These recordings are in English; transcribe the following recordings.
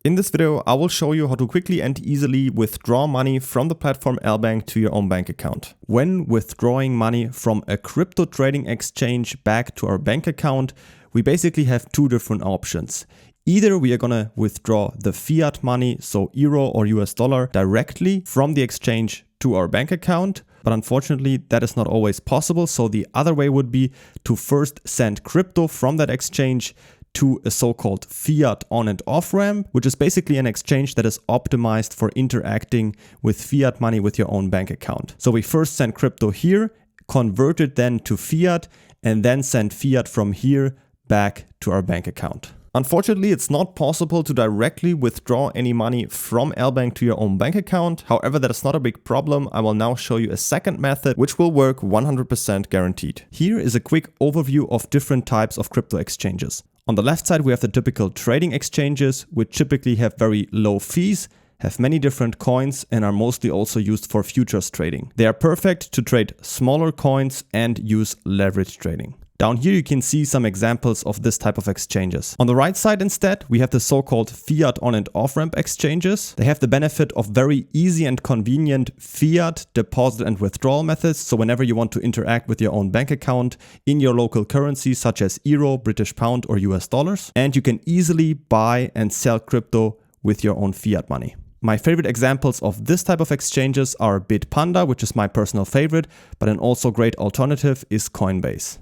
In this video, I will show you how to quickly and easily withdraw money from the platform LBank to your own bank account. When withdrawing money from a crypto trading exchange back to our bank account, we basically have two different options. Either we are gonna withdraw the fiat money, so euro or US dollar, directly from the exchange to our bank account, but unfortunately that is not always possible. So the other way would be to first send crypto from that exchange to a so-called fiat on and off ramp, which is basically an exchange that is optimized for interacting with fiat money with your own bank account. So we first send crypto here, convert it then to fiat, and then send fiat from here back to our bank account. Unfortunately, it's not possible to directly withdraw any money from LBank to your own bank account. However, that is not a big problem. I will now show you a second method which will work 100% guaranteed. Here is a quick overview of different types of crypto exchanges. On the left side, we have the typical trading exchanges, which typically have very low fees, have many different coins, and are mostly also used for futures trading. They are perfect to trade smaller coins and use leverage trading. Down here you can see some examples of this type of exchanges. On the right side instead, we have the so-called fiat on and off ramp exchanges. They have the benefit of very easy and convenient fiat deposit and withdrawal methods. So whenever you want to interact with your own bank account in your local currency such as euro, British pound or US dollars, and you can easily buy and sell crypto with your own fiat money. My favorite examples of this type of exchanges are Bitpanda, which is my personal favorite, but an also great alternative is Coinbase.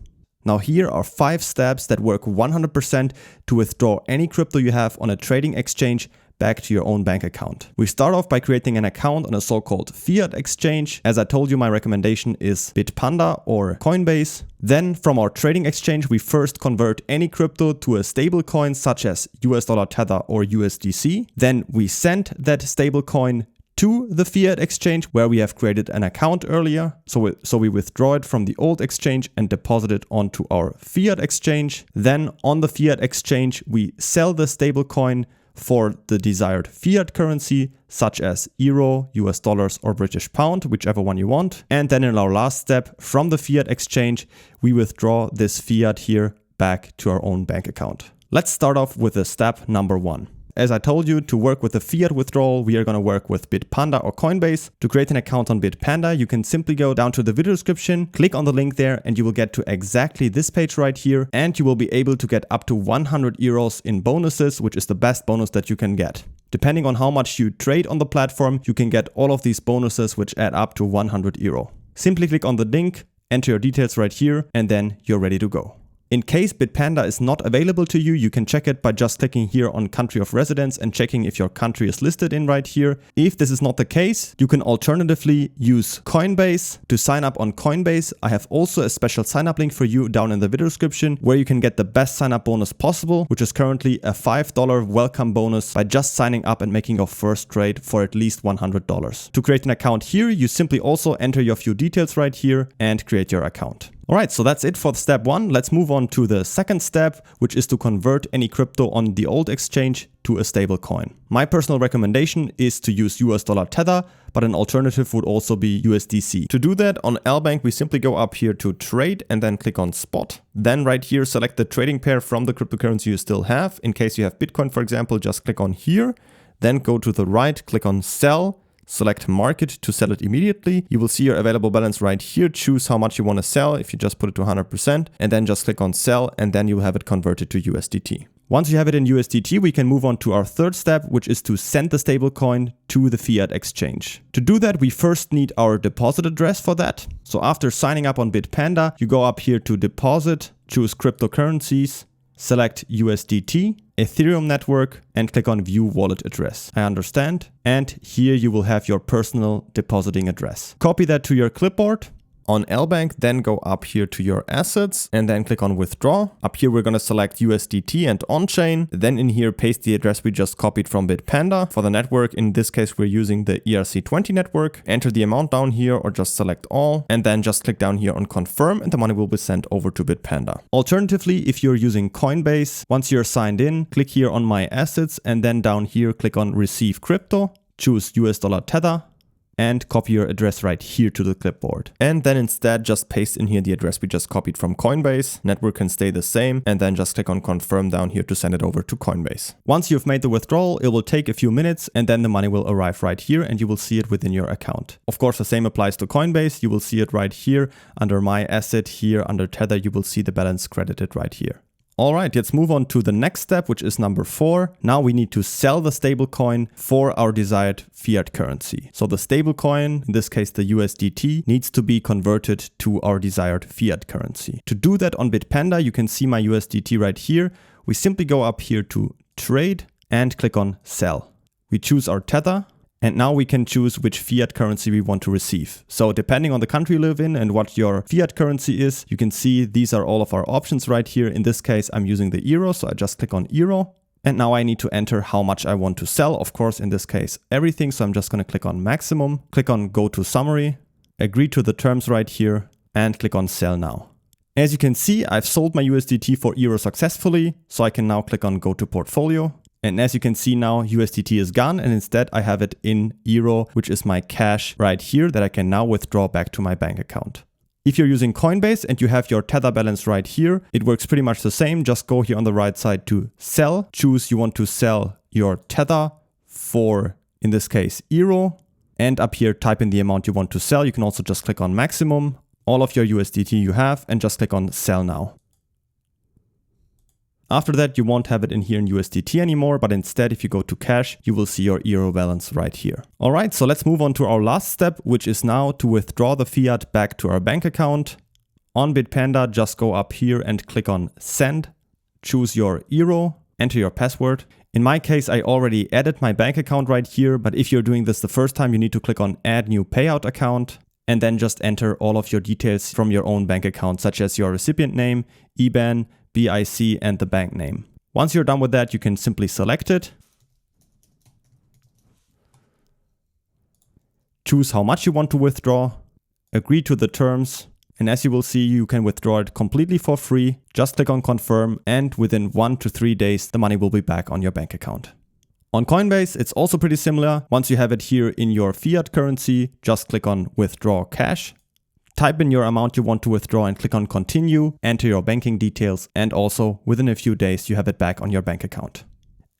Now here are 5 steps that work 100% to withdraw any crypto you have on a trading exchange back to your own bank account. We start off by creating an account on a so-called fiat exchange. As I told you, my recommendation is Bitpanda or Coinbase. Then from our trading exchange, we first convert any crypto to a stablecoin such as US dollar Tether or USDC. Then we send that stablecoin to the fiat exchange where we have created an account earlier. So we withdraw it from the old exchange and deposit it onto our fiat exchange. Then on the fiat exchange, we sell the stablecoin for the desired fiat currency, such as euro, US dollars or British pound, whichever one you want. And then in our last step from the fiat exchange, we withdraw this fiat here back to our own bank account. Let's start off with the step number 1. As I told you, to work with the fiat withdrawal, we are going to work with Bitpanda or Coinbase. To create an account on Bitpanda, you can simply go down to the video description, click on the link there, and you will get to exactly this page right here. And you will be able to get up to 100 euros in bonuses, which is the best bonus that you can get. Depending on how much you trade on the platform, you can get all of these bonuses, which add up to 100 euro. Simply click on the link, enter your details right here, and then you're ready to go. In case Bitpanda is not available to you, you can check it by just clicking here on country of residence and checking if your country is listed in right here. If this is not the case, you can alternatively use Coinbase. To sign up on Coinbase, I have also a special sign up link for you down in the video description where you can get the best sign up bonus possible, which is currently a $5 welcome bonus by just signing up and making your first trade for at least $100. To create an account here, you simply also enter your few details right here and create your account. Alright, so that's it for step 1. Let's move on to the second step, which is to convert any crypto on the old exchange to a stable coin. My personal recommendation is to use US dollar Tether, but an alternative would also be USDC. To do that, on LBank, we simply go up here to trade and then click on spot. Then right here, select the trading pair from the cryptocurrency you still have. In case you have Bitcoin, for example, just click on here, then go to the right, click on sell. Select market to sell it immediately. You will see your available balance right here. Choose how much you want to sell if you just put it to 100% and then just click on sell and then you'll have it converted to USDT. Once you have it in USDT, we can move on to our third step, which is to send the stablecoin to the fiat exchange. To do that, we first need our deposit address for that. So after signing up on Bitpanda, you go up here to deposit, choose cryptocurrencies, select USDT, Ethereum network, and click on view wallet address. I understand. And here you will have your personal depositing address. Copy that to your clipboard. On LBank, then go up here to your assets and then click on withdraw. Up here, we're going to select USDT and on-chain. Then in here, paste the address we just copied from Bitpanda. For the network, in this case, we're using the ERC20 network. Enter the amount down here or just select all and then just click down here on confirm and the money will be sent over to Bitpanda. Alternatively, if you're using Coinbase, once you're signed in, click here on my assets and then down here, click on receive crypto, choose US dollar Tether. and copy your address right here to the clipboard. And then instead just paste in here the address we just copied from Coinbase. Network can stay the same, and then just click on confirm down here to send it over to Coinbase. Once you've made the withdrawal, it will take a few minutes and then the money will arrive right here and you will see it within your account. Of course, the same applies to Coinbase. You will see it right here under my asset. Here under Tether, you will see the balance credited right here. All right, let's move on to the next step, which is number 4. Now we need to sell the stablecoin for our desired fiat currency. So the stablecoin, in this case the USDT, needs to be converted to our desired fiat currency. To do that on Bitpanda, you can see my USDT right here. We simply go up here to trade and click on sell. We choose our Tether. And now we can choose which fiat currency we want to receive. So depending on the country you live in and what your fiat currency is, you can see these are all of our options right here. In this case, I'm using the euro, so I just click on euro. And now I need to enter how much I want to sell. Of course, in this case, everything. So I'm just going to click on maximum, click on go to summary, agree to the terms right here, and click on sell now. As you can see, I've sold my USDT for euro successfully. So I can now click on go to portfolio. And as you can see now, USDT is gone and instead I have it in euro, which is my cash right here that I can now withdraw back to my bank account. If you're using Coinbase and you have your Tether balance right here, it works pretty much the same. Just go here on the right side to sell, choose you want to sell your Tether for, in this case, euro, and up here type in the amount you want to sell. You can also just click on maximum, all of your USDT you have, and just click on sell now. After that, you won't have it in here in USDT anymore, but instead, if you go to cash, you will see your euro balance right here. All right, so let's move on to our last step, which is now to withdraw the fiat back to our bank account. On Bitpanda, just go up here and click on send, choose your euro, enter your password. In my case, I already added my bank account right here, but if you're doing this the first time, you need to click on add new payout account and then just enter all of your details from your own bank account, such as your recipient name, IBAN, BIC, and the bank name. Once you're done with that, you can simply select it, choose how much you want to withdraw, agree to the terms, and as you will see, you can withdraw it completely for free. Just click on confirm, and within 1 to 3 days, the money will be back on your bank account. On Coinbase, it's also pretty similar. Once you have it here in your fiat currency, just click on withdraw cash. Type in your amount you want to withdraw and click on continue, enter your banking details, and also within a few days you have it back on your bank account.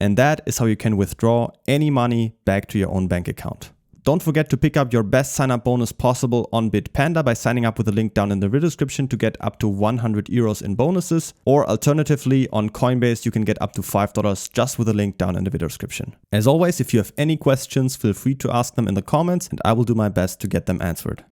And that is how you can withdraw any money back to your own bank account. Don't forget to pick up your best sign-up bonus possible on Bitpanda by signing up with the link down in the video description to get up to 100 euros in bonuses, or alternatively on Coinbase you can get up to $5 just with the link down in the video description. As always, if you have any questions, feel free to ask them in the comments and I will do my best to get them answered.